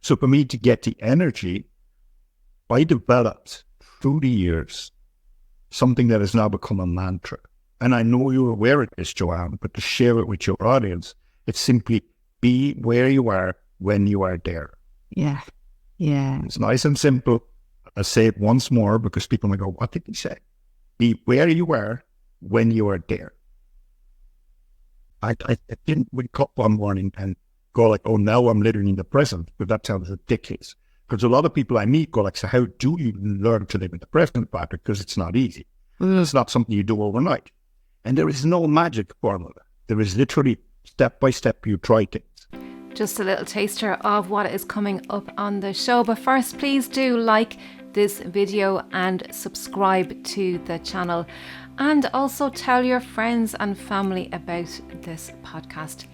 So for me to get the energy, I developed through the years something that has now become a mantra. And I know you're aware of this, Joanne, but to share it with your audience, it's simply be where you are when you are there. Yeah. Yeah. It's nice and simple. I'll say it once more because people might go, what did he say? Be where you are when you are there. I didn't wake up one morning and go like, oh, now I'm living in the present, but that sounds ridiculous. Because a lot of people I meet go like, so how do you learn to live in the present, Patrick? Because it's not easy. It's not something you do overnight. And there is no magic formula. There is literally step by step you try things. Just a little taster of what is coming up on the show. But first, please do like this video and subscribe to the channel. And also tell your friends and family about this podcast.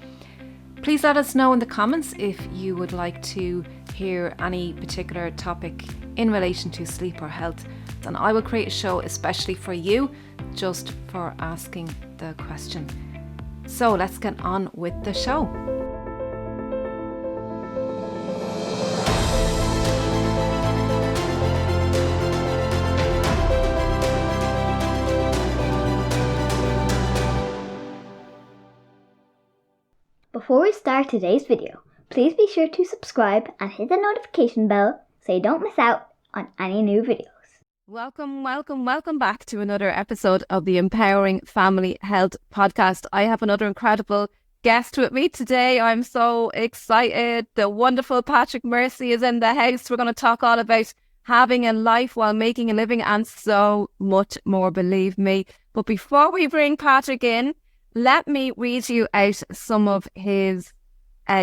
Please let us know in the comments if you would like to hear any particular topic in relation to sleep or health. Then I will create a show especially for you, just for asking the question. So let's get on with the show. Before we start today's video, please be sure to subscribe and hit the notification bell so you don't miss out on any new videos. Welcome back to another episode of the Empowering Family Health Podcast. I have another incredible guest with me today. I'm so excited. The wonderful Patrick Mercie is in the house. We're going to talk all about having a life while making a living and so much more, believe me. But before we bring Patrick in, let me read you out some of his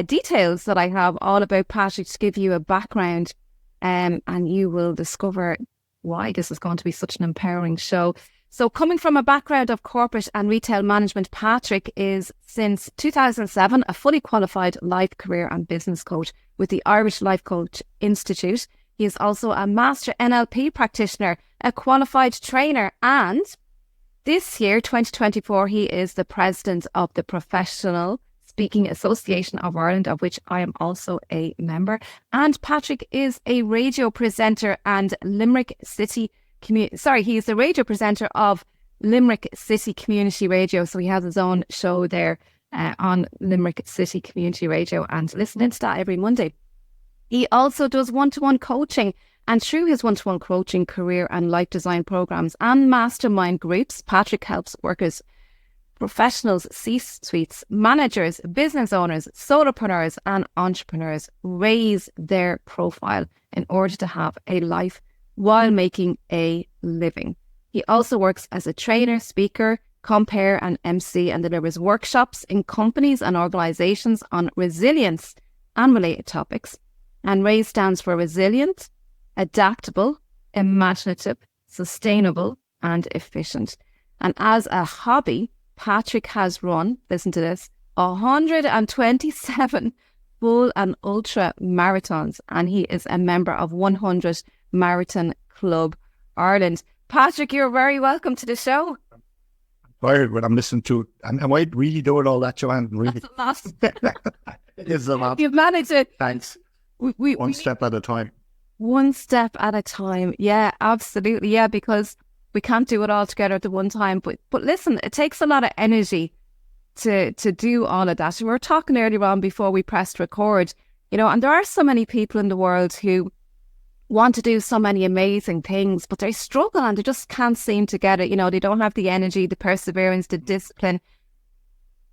details that I have all about Patrick to give you a background, and you will discover why this is going to be such an empowering show. So coming from a background of corporate and retail management, Patrick is since 2007 a fully qualified life, career and business coach with the Irish Lifecoach Institute. He is also a Master NLP Practitioner, a qualified trainer, and this year, 2024, he is the president of the Professional Speaking Association of Ireland, of which I am also a member. And Patrick is a radio presenter and Limerick City he is the radio presenter of Limerick City Community Radio. So he has his own show there on Limerick City Community Radio, and listen into that every Monday. He also does one-to-one coaching, and through his one-to-one coaching, career and life design programs and mastermind groups, Patrick helps workers, professionals, C-suites, managers, business owners, solopreneurs and entrepreneurs raise their profile in order to have a life while making a living. He also works as a trainer, speaker, compere and MC, and delivers workshops in companies and organizations on resilience and related topics. And R.A.I.S E stands for resilient, adaptable, imaginative, sustainable and efficient. And as a hobby, Patrick has run, listen to this, 127 full and ultra marathons, and he is a member of 100 Marathon Club Ireland. Patrick, you're very welcome to the show. I'm tired when I'm listening to it. Am I really doing all that, Joanne? Really? That's a lot. It is a lot. You've managed it. Thanks. One step at a time. One step at a time. Yeah, absolutely. Yeah, because we can't do it all together at the one time. But listen, it takes a lot of energy to do all of that. We were talking earlier on before we pressed record, and there are so many people in the world who want to do so many amazing things, but they struggle and they just can't seem to get it. They don't have the energy, the perseverance, the discipline.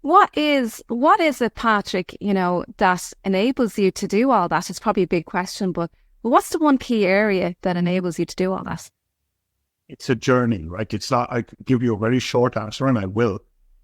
What is it, Patrick, that enables you to do all that? It's probably a big question, but what's the one key area that enables you to do all that? It's a journey, right? It's not, I give you a very short answer, and I will,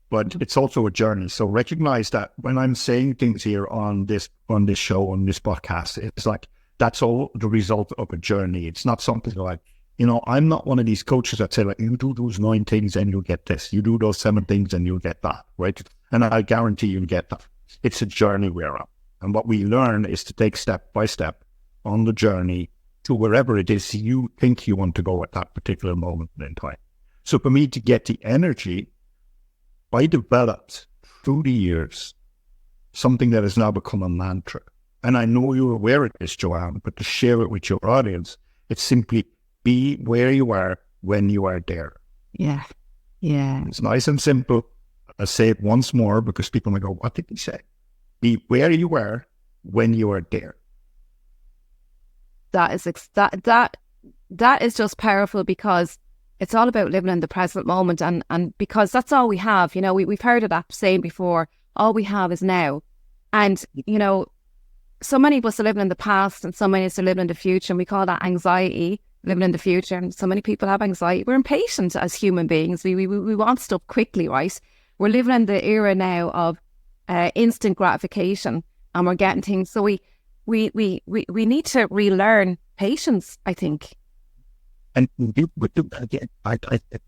but it's also a journey. So recognize that when I'm saying things here on this show, on this podcast, it's like, that's all the result of a journey. It's not something like, I'm not one of these coaches that say like, you do those 9 things and you'll get this. You do those 7 things and you'll get that, right? And I guarantee you'll get that. It's a journey we're on. And what we learn is to take step by step on the journey to wherever it is you think you want to go at that particular moment in time. So for me to get the energy, I developed through the years something that has now become a mantra. and I know you're aware of this, Joanne, but to share it with your audience, it's simply be where you are when you are there. Yeah. Yeah. It's nice and simple. I say it once more because people might go, what did he say? Be where you are when you are there. That is just powerful, because it's all about living in the present moment, and because that's all we have. You know, we've heard of that saying before, all we have is now. And, you know, so many of us are living in the past and so many of us are living in the future, and we call that anxiety, living in the future. And so many people have anxiety. We're impatient as human beings. We want stuff quickly, right? We're living in the era now of instant gratification, and we're getting things. So we need to relearn patience, I think. And again, I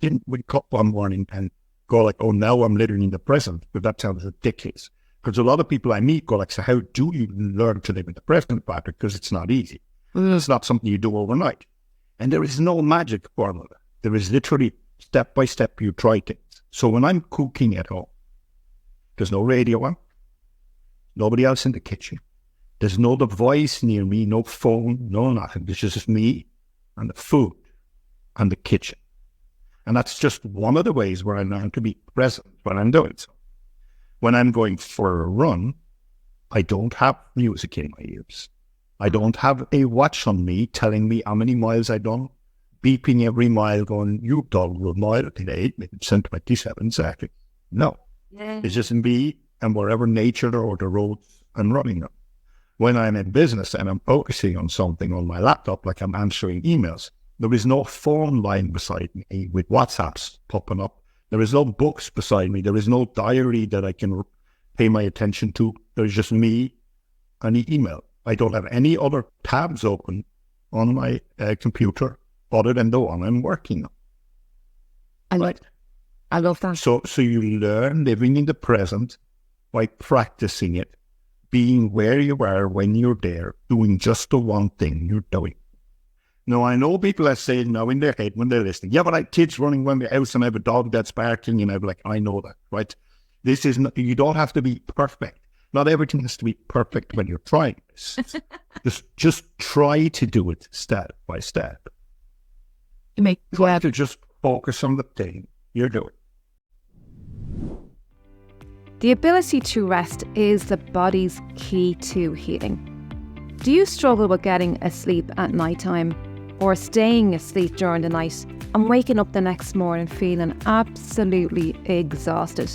didn't wake up one morning and go like, oh, now I'm living in the present, but that sounds ridiculous. Because a lot of people I meet go like, so how do you learn to live in the present, Patrick? Because it's not easy. It's not something you do overnight. And there is no magic formula. There is literally step by step you try things. So when I'm cooking at home, there's no radio on, nobody else in the kitchen. There's no device near me, no phone, no nothing. There's just me and the food and the kitchen. And that's just one of the ways where I learn to be present when I'm doing so. When I'm going for a run, I don't have music in my ears. I don't have a watch on me telling me how many miles I've done, beeping every mile going, you've done a mile today, 8 minutes and 27 seconds. No. Yeah. It's just me and wherever nature or the roads I'm running on. When I'm in business and I'm focusing on something on my laptop, like I'm answering emails, there is no phone line beside me with WhatsApps popping up. There is no books beside me. There is no diary that I can pay my attention to. There's just me and the email. I don't have any other tabs open on my computer other than the one I'm working on. I love that. So you learn living in the present by practicing it, being where you are when you're there, doing just the one thing you're doing. Now, I know people are saying now in their head when they're listening, yeah, but I have kids running around the house and I have a dog that's barking, and I'm like, I know that, right? This is not, you don't have to be perfect. Not everything has to be perfect when you're trying this. just try to do it step by step. Try to just focus on the thing you're doing. The ability to rest is the body's key to healing. Do you struggle with getting asleep at nighttime, or staying asleep during the night and waking up the next morning feeling absolutely exhausted?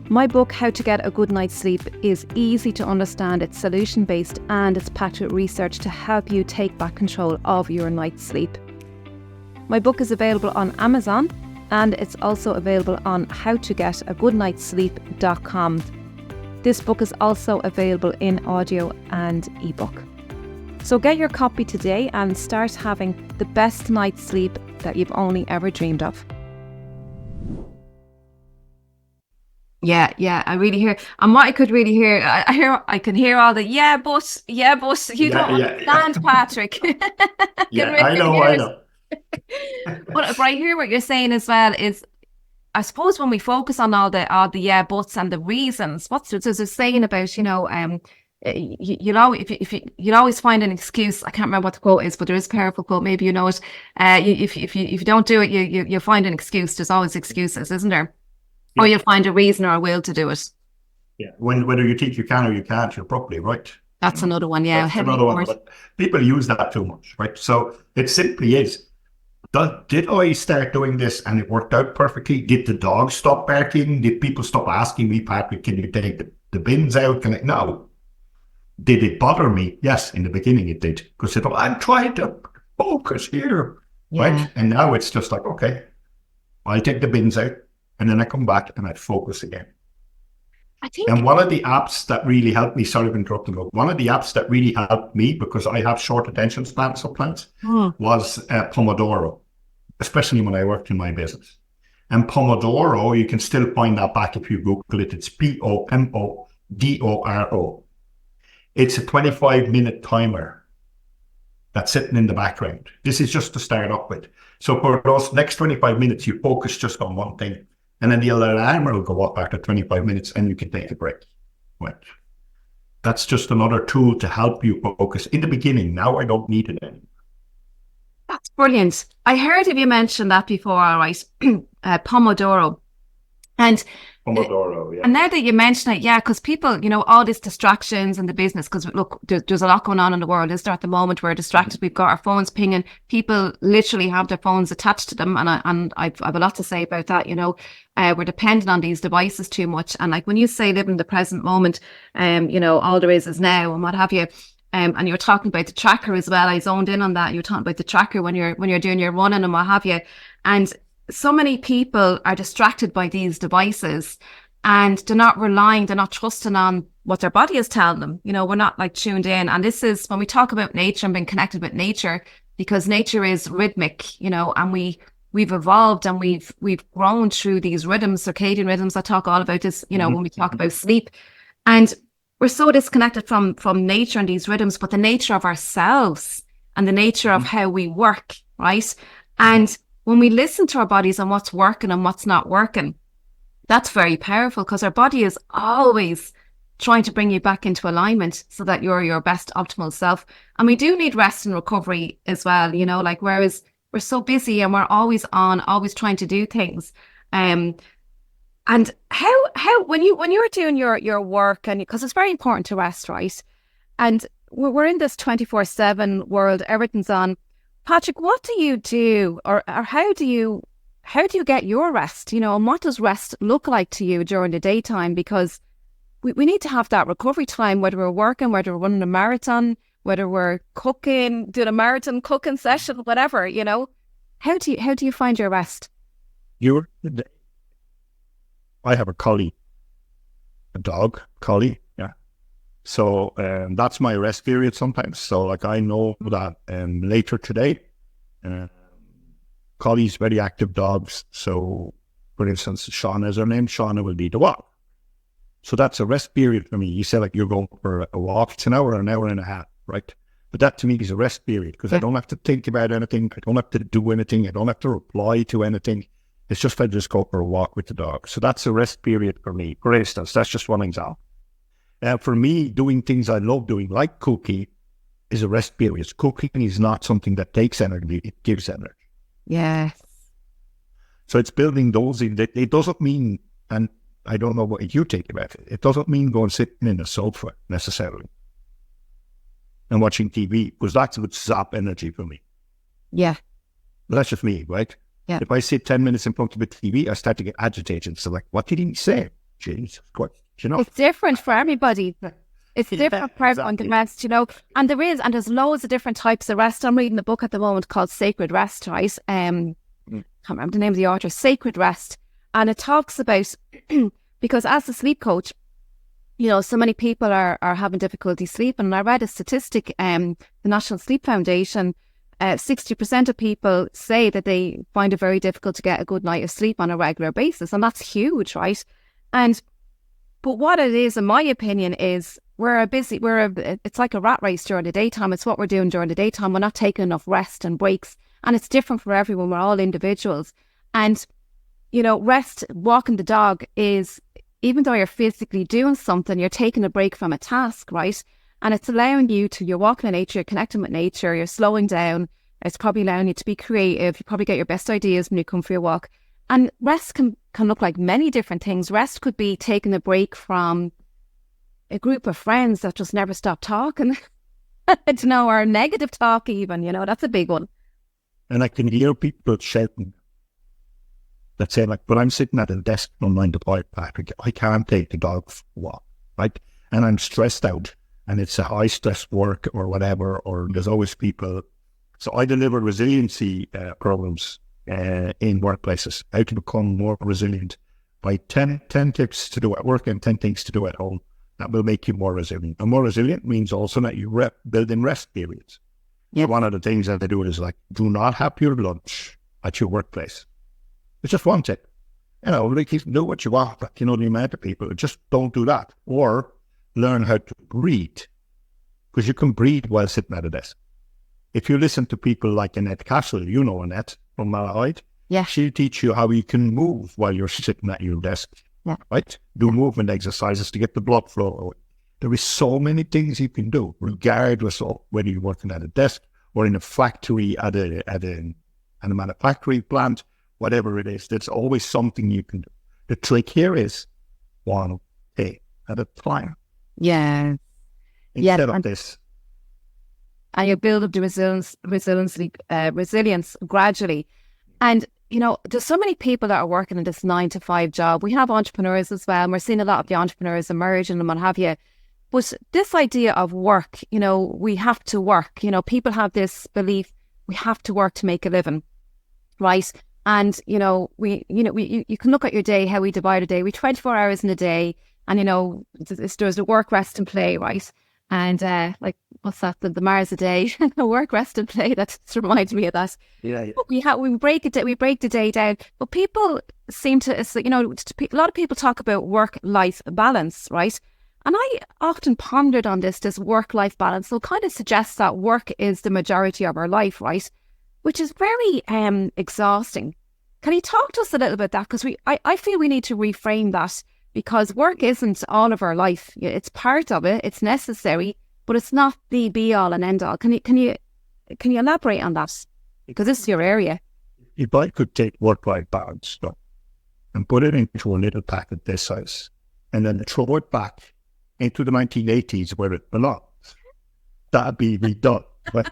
My book, How to Get a Good Night's Sleep, is easy to understand. It's solution-based and it's packed with research to help you take back control of your night's sleep. My book is available on Amazon, and it's also available on howtogetagoodnightsleep.com. This book is also available in audio and ebook. So get your copy today and start having the best night's sleep that you've only ever dreamed of. Yeah, I really hear, and what I could really hear, I can hear all the but you don't understand, Patrick. I know. But I hear what you're saying as well is, I suppose when we focus on all the yeah buts and the reasons, there's a saying about, you'll always find an excuse. I can't remember what the quote is, but there is a powerful quote. Maybe you know it. If you don't do it, you'll find an excuse. There's always excuses, isn't there? Yeah. Or you'll find a reason or a will to do it. Yeah. Whether you think you can or you can't, you're probably right. That's another one. Yeah. That's another one. But people use that too much, right? So it simply is. Did I start doing this and it worked out perfectly? Did the dog stop barking? Did people stop asking me, Patrick, can you take the bins out? No. Did it bother me? Yes, in the beginning it did. Because I'm trying to focus here, right? And now it's just like, okay, I'll take the bins out and then I come back and I focus again. And one of the apps that really helped me, sorry for interrupting, but one of the apps that really helped me, because I have short attention spans sometimes, was Pomodoro, especially when I worked in my business. And Pomodoro, you can still find that back if you Google it. It's Pomodoro. It's a 25-minute timer that's sitting in the background. This is just to start up with. So for those next 25 minutes, you focus just on one thing. And then the alarm will go up after 25 minutes and you can take a break. Right. that's just another tool to help you focus. In the beginning, now I don't need it anymore. That's brilliant. I heard of you mention that before, all right, Pomodoro. And Pomodoro, yeah. And now that you mention it, yeah, because people, all these distractions in the business, because look, there's a lot going on in the world, is there, at the moment? We're distracted. We've got our phones pinging. People literally have their phones attached to them. And I've a lot to say about that, We're dependent on these devices too much. And like when you say live in the present moment, all there is now and what have you. And you're talking about the tracker as well. I zoned in on that. You're talking about the tracker when you're doing your running and what have you. And so many people are distracted by these devices and they're not trusting on what their body is telling them. We're not like tuned in. And this is when we talk about nature and being connected with nature, because nature is rhythmic, and we've evolved and we've grown through these rhythms, circadian rhythms. I talk all about this, when we talk about sleep. And we're so disconnected from nature and these rhythms, but the nature of ourselves and the nature of how we work, right? And when we listen to our bodies and what's working and what's not working, that's very powerful, because our body is always trying to bring you back into alignment so that you're your best optimal self. And we do need rest and recovery as well, whereas we're so busy and we're always on, always trying to do things. And how when you're doing your work, and because it's very important to rest, right? And we're in this 24/7 world, everything's on. Patrick, what do you do, or how do you get your rest? And what does rest look like to you during the daytime? Because we need to have that recovery time, whether we're working, whether we're running a marathon, whether we're cooking, doing a marathon cooking session, whatever. How do you find your rest? I have a collie, a dog collie, yeah. So that's my rest period sometimes. So like I know that later today, collies, very active dogs. So for instance, Shauna is her name. Shauna will need a walk. So that's a rest period for me. You say like you're going for a walk. It's an hour and a half, right? But that to me is a rest period, because I don't have to think about anything. I don't have to do anything. I don't have to reply to anything. It's just I just go for a walk with the dog. So that's a rest period for me. For instance, that's just one example. For me, doing things I love doing, like cooking, is a rest period. Cooking is not something that takes energy, it gives energy. Yes. So it's building those in. It doesn't mean, and I don't know what you think about it, it doesn't mean going sitting in a sofa necessarily and watching TV, because that would zap energy for me. Yeah. But that's just me, right? Yeah. If I sit 10 minutes in front of the TV, I start to get agitated. So like, what did he say? Jesus Christ, It's different for everybody. It's different for everyone, the rest, And there's loads of different types of rest. I'm reading a book at the moment called Sacred Rest, right? Can't remember the name of the author, Sacred Rest. And it talks about, because as a sleep coach, so many people are having difficulty sleeping. And I read a statistic, the National Sleep Foundation, 60% of people say that they find it very difficult to get a good night of sleep on a regular basis. And that's huge, right? But what it is, in my opinion, is it's like a rat race during the daytime. It's what we're doing during the daytime. We're not taking enough rest and breaks. And it's different for everyone. We're all individuals. And, rest, walking the dog is, even though you're physically doing something, you're taking a break from a task, right? And it's allowing you're walking in nature, you're connecting with nature, you're slowing down. It's probably allowing you to be creative. You probably get your best ideas when you come for your walk. And rest can look like many different things. Rest could be taking a break from a group of friends that just never stop talking, or negative talk even, that's a big one. And I can hear people shouting that say like, but I'm sitting at a desk from 9 to 5, Patrick. I can't take the dog for a walk, right? And I'm stressed out. And it's a high stress work or whatever, or there's always people. So I deliver resiliency programs in workplaces, how to become more resilient by 10 tips to do at work and 10 things to do at home that will make you more resilient. And more resilient means also that you build in rest periods. Yep. So one of the things that they do is like, do not have your lunch at your workplace. It's just one tip. Like you can do what you want, but the amount of people, just don't do that. Or learn how to breathe, because you can breathe while sitting at a desk. If you listen to people like Annette Castle, Annette from Malahide, she'll teach you how you can move while you're sitting at your desk, right? Do movement exercises to get the blood flow. There is so many things you can do, regardless of whether you're working at a desk or in a factory, at a manufacturing plant, whatever it is. There's always something you can do. The trick here is one day at a time. Yeah. Instead of this. And you build up the resilience gradually. And, you know, there's so many people that are working in this 9-to-5 job. We have entrepreneurs as well, and we're seeing a lot of the entrepreneurs emerging and what have you. But this idea of work, you know, we have to work. You know, people have this belief we have to work to make a living, right? And, you know, you can look at your day, how we divide a day. We 24 hours in a day, and, you know, there's the work, rest and play, right? And like, what's that? The Mars a day, work, rest and play. That just reminds me of that. Yeah. But we break the day down. But people seem to, you know, a lot of people talk about work-life balance, right? And I often pondered on this work-life balance. So it kind of suggests that work is the majority of our life, right? Which is very exhausting. Can you talk to us a little about that? Because I feel we need to reframe that, because work isn't all of our life. It's part of it. It's necessary, but it's not the be all and end all. Can you elaborate on that? Because this is your area. If I could take work-life balance stuff and put it into a little packet this size, and then throw it back into the 1980s where it belongs, that'd be redone. But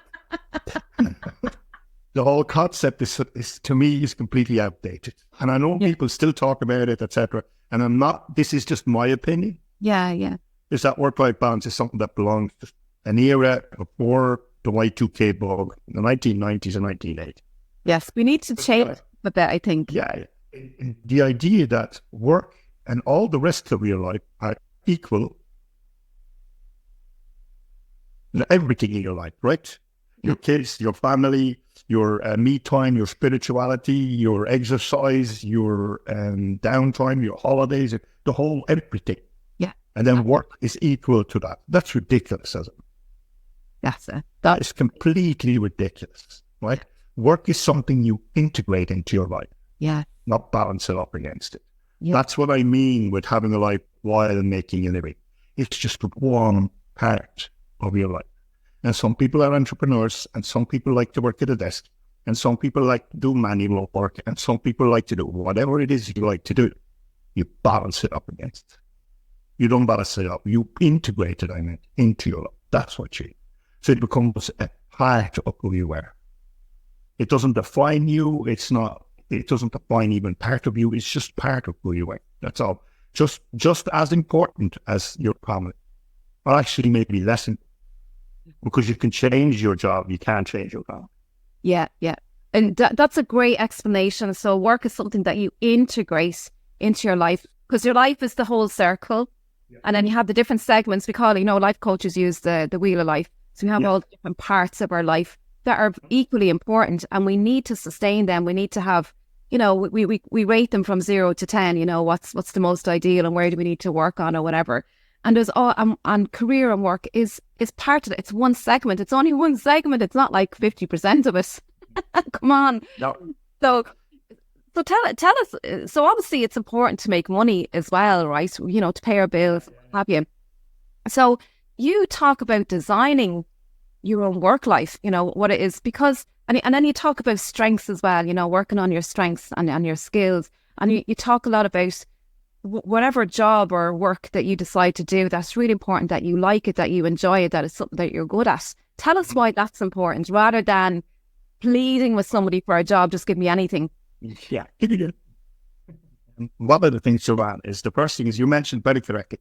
the whole concept is to me is completely outdated, and I know people still talk about it, etc. And I'm not. This is just my opinion. Yeah. Is that work-life balance is something that belongs to an era before the Y2K bug, the 1990s and 1980s. Yes, we need to change a bit, I think. Yeah, the idea that work and all the rest of your life are equal. Everything in your life, right? Your kids, your family, your me time, your spirituality, your exercise, your downtime, your holidays, the whole everything. Yeah. And then work is equal to that. That's ridiculous, isn't it? That's it. That is completely ridiculous, right? Work is something you integrate into your life. Yeah. Not balance it up against it. Yeah. That's what I mean with having a life while making a living. It's just one part of your life. And some people are entrepreneurs, and some people like to work at a desk, and some people like to do manual work, and some people like to do whatever it is you like to do. You balance it up against it. You don't balance it up. You integrate it, into your life. That's what you do. So it becomes a part of who you are. It doesn't define you. It doesn't define even part of you. It's just part of who you are. That's all. Just as important as your family. Or actually maybe less important. Because you can change your job, you can't change your family. Yeah. And that's a great explanation. So work is something that you integrate into your life, because your life is the whole circle. Yeah. And then you have the different segments. We call it, life coaches use the wheel of life. So we have all the different parts of our life that are equally important, and we need to sustain them. We need to have, we rate them from 0 to 10, what's the most ideal and where do we need to work on or whatever. And there's and career and work is part of it. It's one segment. It's only one segment. It's not like 50% of it. Come on. No. So tell us. So obviously it's important to make money as well, right? To pay our bills, have you? So you talk about designing your own work life. What it is, because and then you talk about strengths as well. Working on your strengths and on your skills, and you talk a lot about whatever job or work that you decide to do, that's really important that you like it, that you enjoy it, that it's something that you're good at. Tell us why that's important, rather than pleading with somebody for a job, just give me anything. Yeah. One of the things, Joanne, is the first thing is you mentioned very correctly,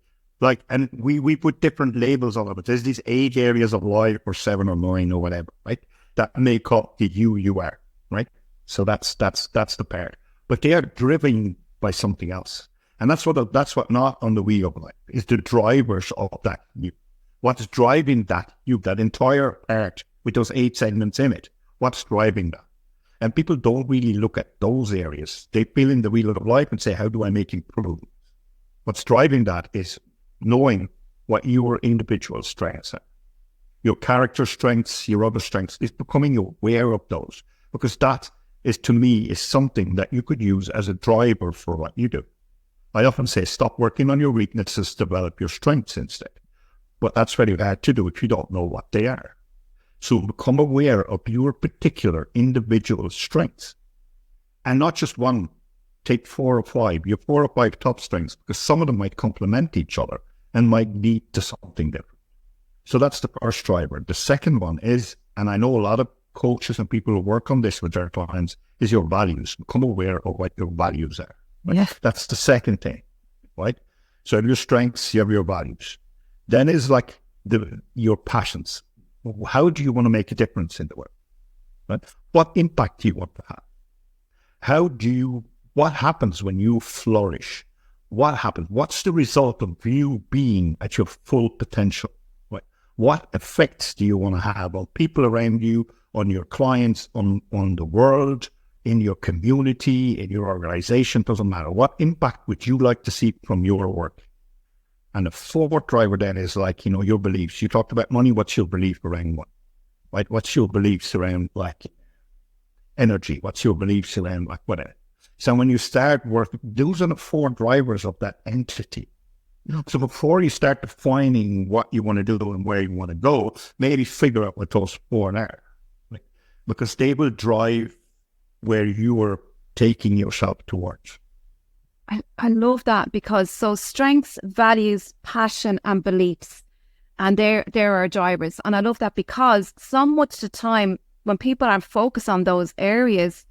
and we put different labels on it, but there's these 8 areas of life, or 7 or 9 or whatever, right? That make up the you are, right? So that's the part. But they are driven by something else. And that's what not on the wheel of life is the drivers of that you. What's driving that you, that entire part with those 8 segments in it? What's driving that? And people don't really look at those areas. They fill in the wheel of life and say, how do I make improvements? What's driving that is knowing what your individual strengths are. Your character strengths, your other strengths, is becoming aware of those. Because that is, to me, is something that you could use as a driver for what you do. I often say, stop working on your weaknesses, develop your strengths instead. but that's very hard to do if you don't know what they are. So become aware of your particular individual strengths, and not just one. Take 4 or 5, your 4 or 5 top strengths, because some of them might complement each other and might lead to something different. So that's the first driver. The second one is, and I know a lot of coaches and people who work on this with their clients, is your values. Become aware of what your values are. Right? Yeah. That's the second thing, right? So you have your strengths, you have your values. Then is like your passions. How do you want to make a difference in the world? Right? What impact do you want to have? What happens when you flourish? What happens? What's the result of you being at your full potential? Right? What effects do you want to have on people around you, on your clients, on the world, in your community, in your organization? Doesn't matter. What impact would you like to see from your work? And the fourth driver then is like, your beliefs. You talked about money. What's your belief around money? Right? What's your beliefs around like energy? What's your beliefs around like whatever? So when you start working, those are the 4 drivers of that entity. So before you start defining what you want to do and where you want to go, maybe figure out what those 4 are. Right? Because they will drive where you are taking yourself towards. I love that, because so strengths, values, passion and beliefs, and there are drivers. And I love that, because so much of the time when people aren't focused on those areas,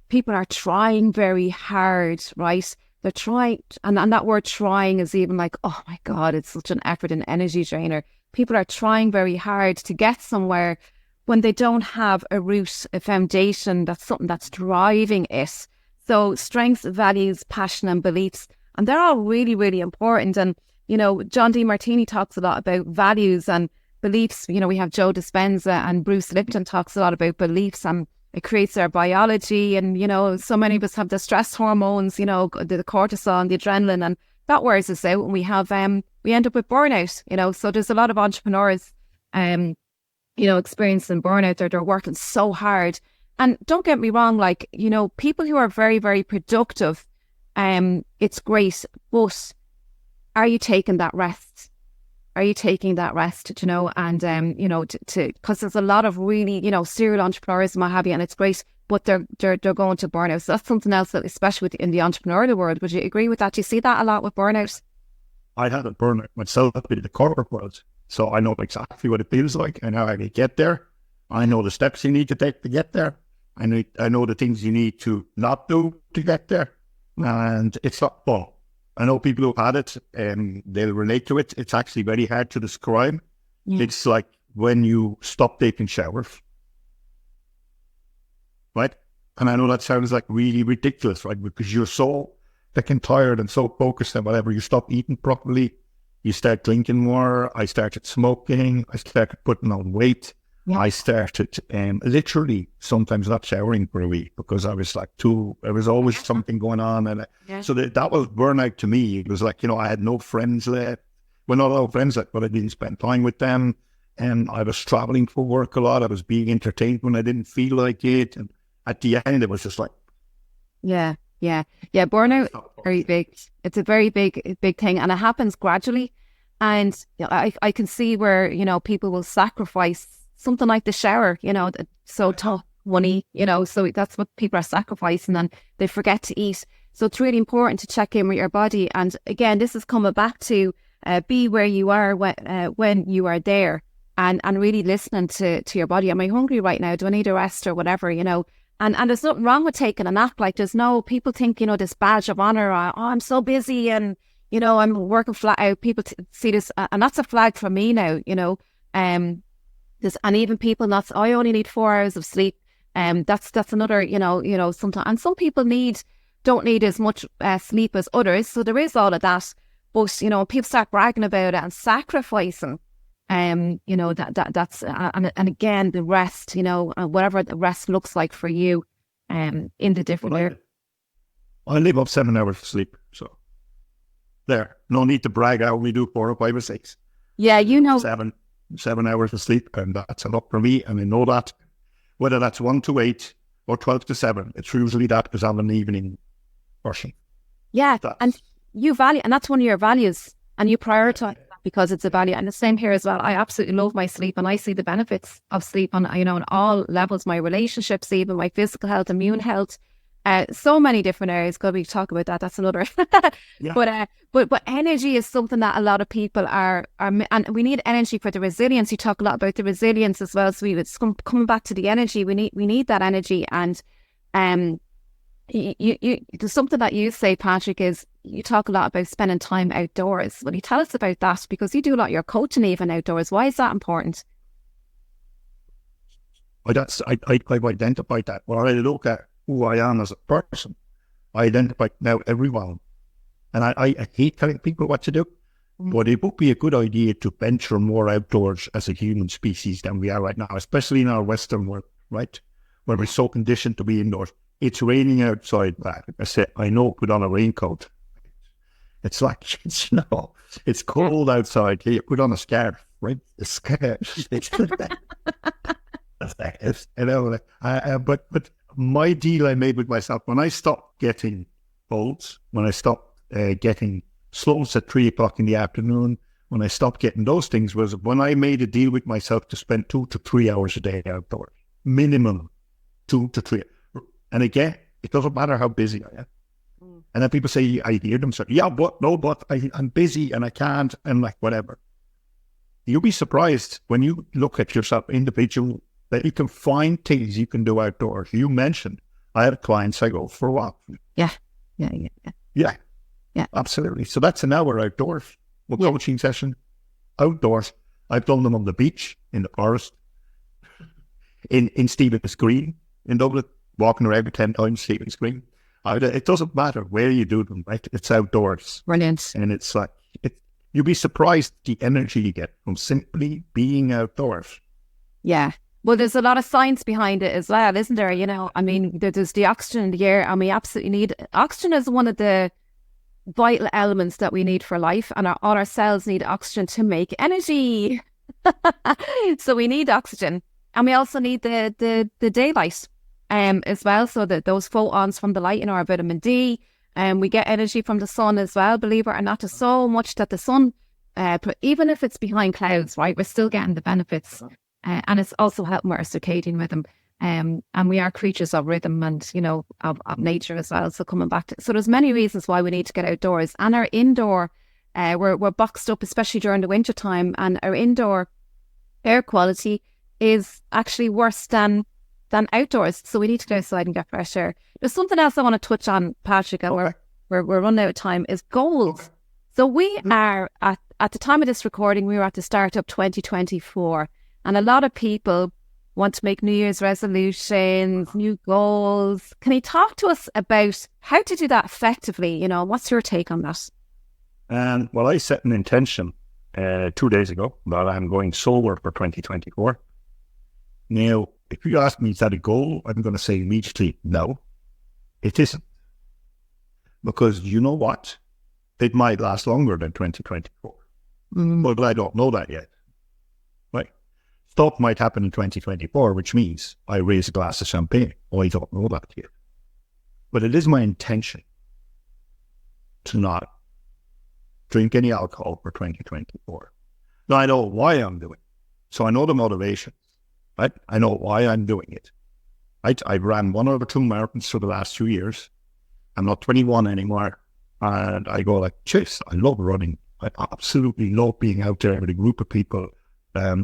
people are trying very hard, right? They're trying, and that word trying is even like, oh my God, it's such an effort and energy drainer. People are trying very hard to get somewhere when they don't have a root, a foundation, that's something that's driving it. So strengths, values, passion and beliefs, and they're all really, really important. And, John Demartini talks a lot about values and beliefs. We have Joe Dispenza and Bruce Lipton talks a lot about beliefs, and it creates our biology. And, so many of us have the stress hormones, the cortisol, the adrenaline, and that wears us out. And we have, we end up with burnout, so there's a lot of entrepreneurs, experiencing burnout. They're working so hard. And don't get me wrong, like, people who are very, very productive, it's great, but are you taking that rest? Are you taking that rest, and, because there's a lot of really, serial entrepreneurs and what have you, and it's great, but they're going to burnout. So that's something else that, especially in the entrepreneurial world, would you agree with that? Do you see that a lot with burnout? I had a burnout myself in the corporate world, so I know exactly what it feels like. I know how to get there. I know the steps you need to take to get there. I know the things you need to not do to get there, and it's not fun. I know people who've had it and they'll relate to it. It's actually very hard to describe. Yeah. It's like when you stop taking showers, right? And I know that sounds like really ridiculous, right? Because you're so fucking tired and so focused on whatever. You stop eating properly, you start drinking more. I started smoking. I started putting on weight. Yeah. I started literally sometimes not showering for a week because I was like there was always something going on. And so that was burnout to me. It was like, I had no friends left. Well, not all friends left, but I didn't spend time with them. And I was traveling for work a lot. I was being entertained when I didn't feel like it. And at the end, it was just like. Yeah. Burnout is very big. It's a very big thing. And it happens gradually. And I can see where, people will sacrifice something like the shower, so tough money, so that's what people are sacrificing, and they forget to eat. So it's really important to check in with your body. And again, this is coming back to be where you are when you are there, and really listening to your body. Am I hungry right now? Do I need a rest or whatever, and there's nothing wrong with taking a nap. Like, there's no, people think, this badge of honor, I'm so busy and, I'm working flat out. People see this, and that's a flag for me now, and even people I only need 4 hours of sleep. That's another, sometimes, and some people don't need as much sleep as others. So there is all of that. But, people start bragging about it and sacrificing, that's, and again, the rest, whatever the rest looks like for you, in the different areas. I live off 7 hours of sleep. So there, no need to brag. I only do 4 or 5 or 6. Yeah, 7 hours of sleep, and that's enough for me. And I know that whether that's 1 to 8 or 12 to 7, it's usually that because I'm an evening person. Yeah, and you value, and that's one of your values, and you prioritize that. because it's a value. And the same here as well. I absolutely love my sleep, and I see the benefits of sleep on, you know, on all levels, my relationships, even my physical health, immune health, so many different areas. God, we talk about that. That's another. Yeah. But energy is something that a lot of people are, and we need energy for the resilience. You talk a lot about the resilience as well. So it's coming back to the energy. We need that energy. And there's something that you say, Patrick, is you talk a lot about spending time outdoors. Will you tell us about that? Because you do a lot of your coaching even outdoors. Why is that important? I've identified that. When I look at who I am as a person, I identify now everyone. And I hate telling people what to do, but it would be a good idea to venture more outdoors as a human species than we are right now, especially in our Western world, right? Where we're so conditioned to be indoors. It's raining outside, Pat. I said, I know, put on a raincoat. It's like, it's cold outside. You put on a scarf, right? A scarf. But my deal I made with myself, when I stopped getting colds, when I stopped getting slumps at 3 o'clock in the afternoon, when I stopped getting those things, was when I made a deal with myself to spend 2 to 3 hours a day outdoors. Minimum 2 to 3. And again, it doesn't matter how busy I am. And then people say, I hear them say, yeah, but I'm busy and I can't, and like, whatever. You'll be surprised when you look at yourself individually that you can find things you can do outdoors. You mentioned, I have clients I go for a walk. Yeah, absolutely. So that's an hour outdoors. Coaching session outdoors. I've done them on the beach, in the forest, in Stephen's Green in Dublin, walking around 10 times Stephen's Green. It doesn't matter where you do them, right? It's outdoors. Brilliant. And it's like, you'll be surprised the energy you get from simply being outdoors. Yeah. Well, there's a lot of science behind it as well, isn't there? You know, I mean, there's the oxygen in the air, and we absolutely need oxygen. Is one of the vital elements that we need for life, and all our cells need oxygen to make energy. So we need oxygen, and we also need the daylight as well, so that those photons from the light in our vitamin D, and we get energy from the sun as well, believe it or not. There's so much that the sun, even if it's behind clouds, right, we're still getting the benefits. And it's also helping with our circadian rhythm. And we are creatures of rhythm and, you know, of nature as well. So coming back to, so there's many reasons why we need to get outdoors. And our indoor, we're boxed up, especially during the winter time, and our indoor air quality is actually worse than outdoors. So we need to go outside and get fresh air. There's something else I want to touch on, Patrick, and we're running out of time, is goals. So we are, at the time of this recording, we were at the start of 2024. And a lot of people want to make New Year's resolutions, new goals. Can you talk to us about how to do that effectively? You know, what's your take on that? Well, I set an intention 2 days ago that I'm going sober for 2024. Now, if you ask me, is that a goal? I'm going to say immediately, no, it isn't. Because you know what? It might last longer than 2024. But I don't know that yet. Right? Stuff might happen in 2024, which means I raise a glass of champagne. I don't know that yet. But it is my intention to not drink any alcohol for 2024. Now, I know why I'm doing it. So I know the motivation, right? I know why I'm doing it. Right? I've ran 1 or 2 marathons for the last 2 years. I'm not 21 anymore. And I go like, jeez, I love running. I absolutely love being out there with a group of people.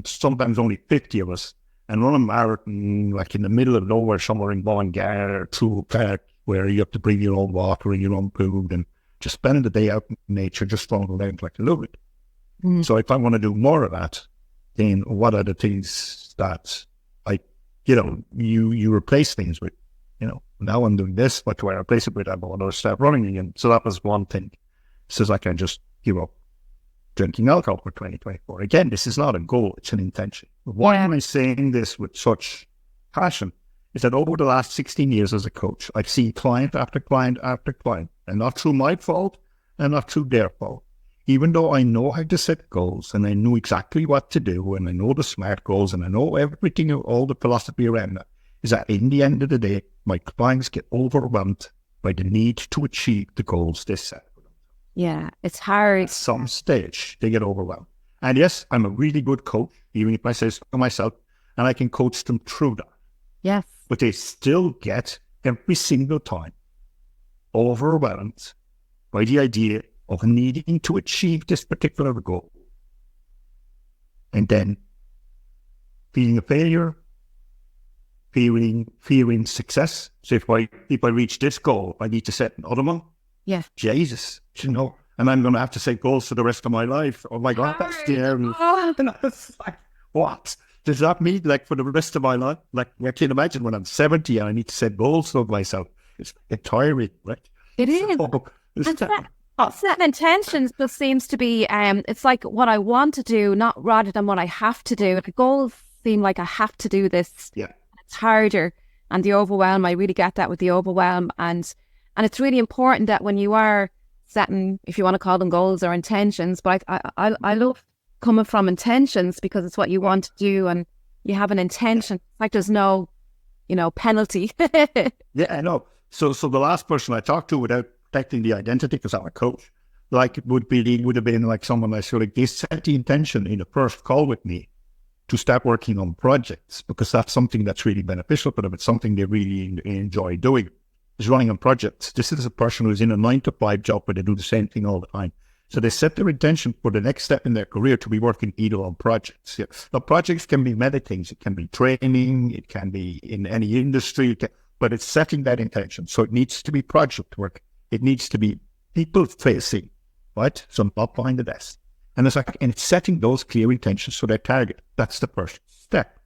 Sometimes only 50 of us, and run a marathon like in the middle of nowhere, somewhere in Ballingar or through a park where you have to bring your own water and your own food, and just spending the day out in nature, just running around like a little bit. So if I want to do more of that, then what are the things that you replace things with? You know, now I'm doing this, what do I replace it with? I want to start running again. So that was one thing. Says I can just give up drinking alcohol for 2024. Again, this is not a goal, it's an intention. Why am I saying this with such passion? Is that over the last 16 years as a coach, I've seen client after client after client, and not through my fault and not through their fault. Even though I know how to set goals and I know exactly what to do and I know the SMART goals and I know everything, all the philosophy around that, is that in the end of the day, my clients get overwhelmed by the need to achieve the goals they set for them. Yeah, it's hard. At some stage, they get overwhelmed. And yes, I'm a really good coach, even if I say so myself, and I can coach them through that. Yes. But they still get every single time overwhelmed by the idea of needing to achieve this particular goal. And then feeling a failure, fearing success. So if I reach this goal, I need to set another one. Yeah. Jesus, and I'm going to have to set goals for the rest of my life. Oh my God, that's scary. And I was like, what? Does that mean like for the rest of my life? Like I can imagine when I'm 70 and I need to set goals for myself. It's tiring, right? It is. Setting intentions just seems to be, it's like what I want to do, not rather than what I have to do. The goals seem like I have to do this. Yeah. It's harder. And the overwhelm, I really get that with the overwhelm. And it's really important that when you are setting, if you want to call them goals or intentions, but I love coming from intentions because it's what you want to do and you have an intention. Like there's no, penalty. Yeah, I know. So the last person I talked to without protecting the identity, because I'm a coach, like would have been like someone I sort of they set the intention in the first call with me to start working on projects because that's something that's really beneficial for them. It's something they really enjoy doing. Is running on projects. This is a person who's in a 9-to-5 job where they do the same thing all the time. So they set their intention for the next step in their career to be working either on projects. Yeah. Now, projects can be many things. It can be training. It can be in any industry. But it's setting that intention. So it needs to be project work. It needs to be people-facing, right? So not behind the desk. And it's setting those clear intentions for their target. That's the first step.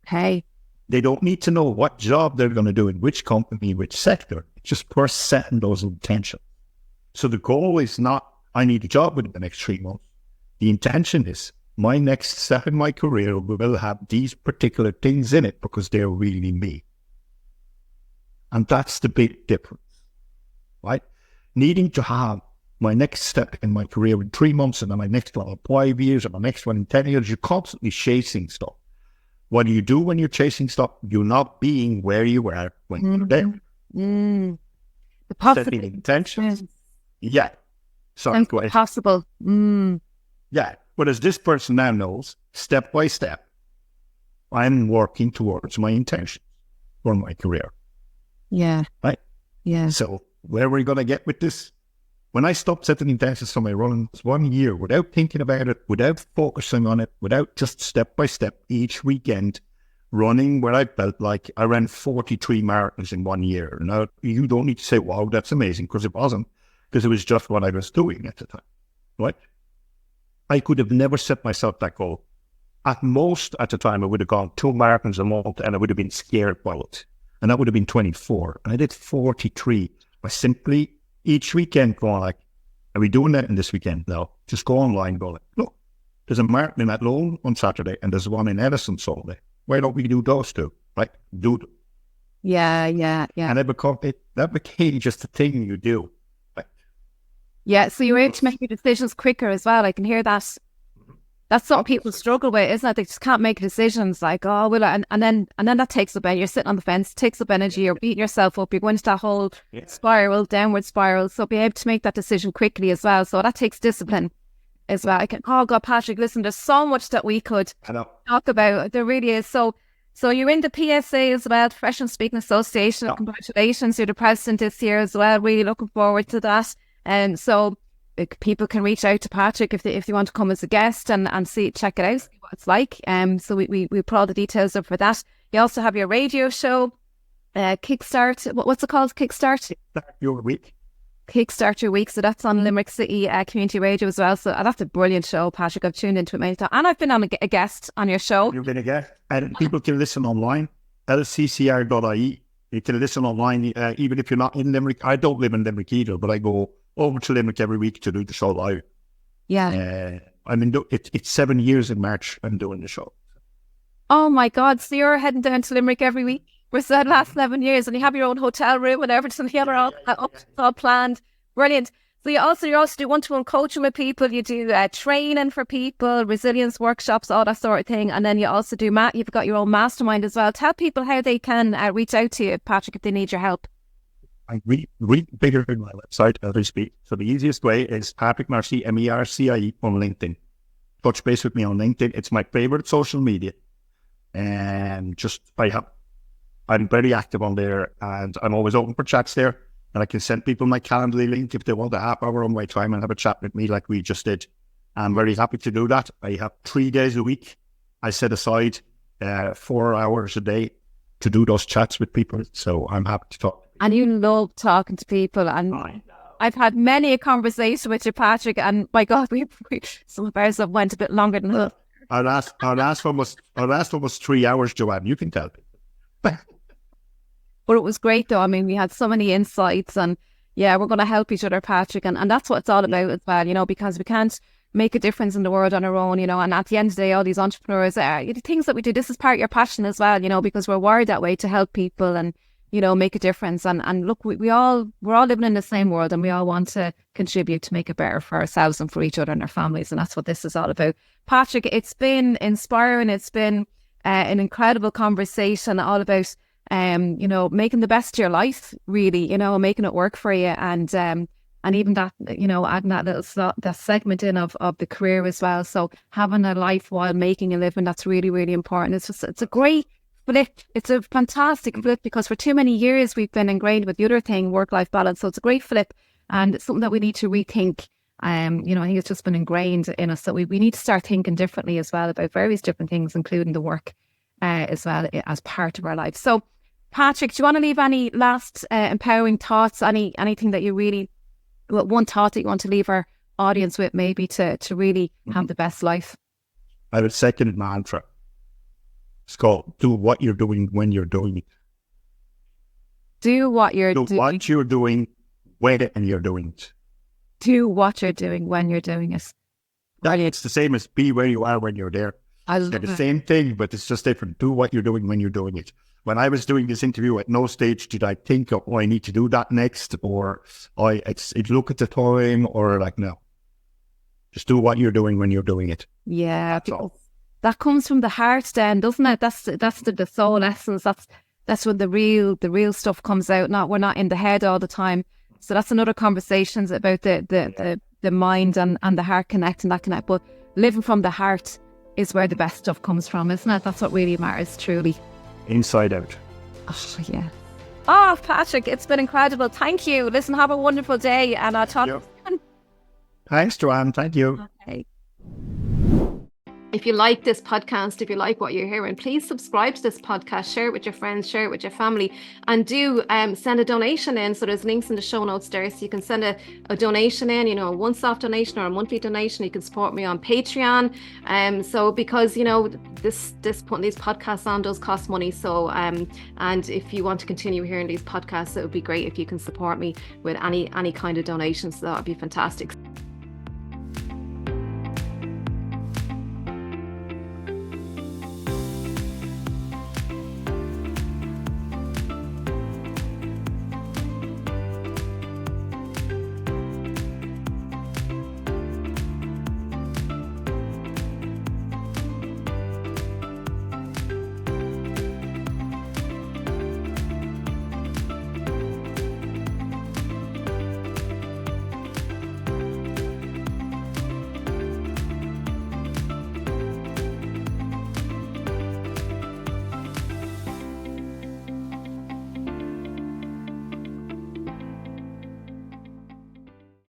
Okay. They don't need to know what job they're going to do in which company, which sector. It's just first setting those intentions. So the goal is not, I need a job within the next 3 months. The intention is, my next step in my career will have these particular things in it because they're really me. And that's the big difference, right? Needing to have my next step in my career in 3 months and then my next one in 5 years and my next one in 10 years, you're constantly chasing stuff. What do you do when you're chasing stuff? You're not being where you were when you were there. The possible intentions. Yeah. Sorry, go ahead. Possible. Yeah. Whereas this person now knows, step by step, I'm working towards my intentions for my career. Yeah. Right? Yeah. So where are we going to get with this? When I stopped setting intentions for my runs 1 year without thinking about it, without focusing on it, without just step by step each weekend running where I felt like I ran 43 marathons in 1 year. Now, you don't need to say, wow, that's amazing, because it wasn't, because it was just what I was doing at the time, right? I could have never set myself that goal. At most, at the time, I would have gone 2 marathons a month and I would have been scared by it. And that would have been 24. And I did 43 by simply each weekend going like, are we doing that in this weekend? No. Just go online, go like, look, there's a marathon in Athlone on Saturday and there's one in Edison Sunday. Why don't we do those two? Right? Do them. Yeah. And that became just a thing you do. Right? Yeah, so you're able to make your decisions quicker as well. I can hear that. That's something people struggle with, isn't it? They just can't make decisions like, oh, will I? And then that takes up energy. You're sitting on the fence, takes up energy, you're beating yourself up, you're going into that whole downward spiral. So be able to make that decision quickly as well. So that takes discipline as well. Oh God, Patrick, listen, there's so much that we could talk about. There really is. So you're in the PSA as well, Professional Speaking Association. Yeah. Congratulations, you're the president this year as well. Really looking forward to that. And so people can reach out to Patrick if they want to come as a guest and check it out, see what it's like. So we put all the details up for that. You also have your radio show, Kickstart. What's it called? Kickstart Your Week. Kickstart Your Week. So that's on Limerick City Community Radio as well. So that's a brilliant show, Patrick. I've tuned into it many times, and I've been on a guest on your show. You've been a guest, and people can listen online. lccr.ie. You can listen online, even if you're not in Limerick. I don't live in Limerick either, but I go over to Limerick every week to do the show live. Yeah. It's 7 years in March I'm doing the show. Oh my God. So you're heading down to Limerick every week for the last 7 years, and you have your own hotel room and everything here all planned. Brilliant. So you also do one-to-one coaching with people. You do training for people, resilience workshops, all that sort of thing. And then you also do, you've got your own mastermind as well. Tell people how they can reach out to you, Patrick, if they need your help. I'm really bigger than my website as we speak. So the easiest way is Patrick Mercie, Mercie on LinkedIn. Touch base with me on LinkedIn. It's my favorite social media. And I'm very active on there, and I'm always open for chats there. And I can send people my Calendly link if they want a half hour on my time and have a chat with me like we just did. I'm very happy to do that. I have 3 days a week. I set aside 4 hours a day to do those chats with people. So I'm happy to talk. And you love talking to people. And I've had many a conversation with you, Patrick. And my God, we some of ours have went a bit longer than that. Our last one was 3 hours, Joanne. You can tell me. But it was great, though. I mean, we had so many insights, and yeah, we're going to help each other, Patrick. And that's what it's all about as well, because we can't make a difference in the world on our own, and at the end of the day, all these entrepreneurs, the things that we do, this is part of your passion as well, because we're wired that way to help people and, make a difference. And look, we're all living in the same world, and we all want to contribute to make it better for ourselves and for each other and our families. And that's what this is all about. Patrick, it's been inspiring. It's been an incredible conversation all about, making the best of your life, really, making it work for you. And even that, adding that segment in of the career as well. So having a life while making a living, that's really, really important. It's a great flip. It's a fantastic flip, because for too many years we've been ingrained with the other thing, work-life balance. So it's a great flip, and it's something that we need to rethink. I think it's just been ingrained in us that we need to start thinking differently as well about various different things, including the work as well as part of our life. So Patrick, do you want to leave any last empowering thoughts, anything that you really, one thought that you want to leave our audience with, maybe to really have the best life? I would second mantra. It's called do what you're doing when you're doing it. Do what you're doing. Do what you're doing when you're doing it. Do what you're doing when you're doing it. It's the same as be where you are when you're there. They're the same thing, but it's just different. Do what you're doing when you're doing it. When I was doing this interview, at no stage did I think of, I need to do that next, or look at the time, or no. Just do what you're doing when you're doing it. Yeah, that comes from the heart, then, doesn't it? That's the soul essence. That's when the real stuff comes out. We're not in the head all the time. So that's another conversation about the mind and the heart connecting that connect. But living from the heart is where the best stuff comes from, isn't it? That's what really matters, truly. Inside out. Oh, yeah. Oh, Patrick, it's been incredible. Thank you. Listen, have a wonderful day, and I'll talk to you soon. Thanks, Joanne. Thank you. Okay. If you like this podcast, if you like what you're hearing, please subscribe to this podcast, share it with your friends, share it with your family, and do send a donation in. So there's links in the show notes there, so you can send a donation in, a once-off donation or a monthly donation. You can support me on Patreon. So because this putting these podcasts on does cost money. So and if you want to continue hearing these podcasts, it would be great if you can support me with any kind of donation. So that would be fantastic.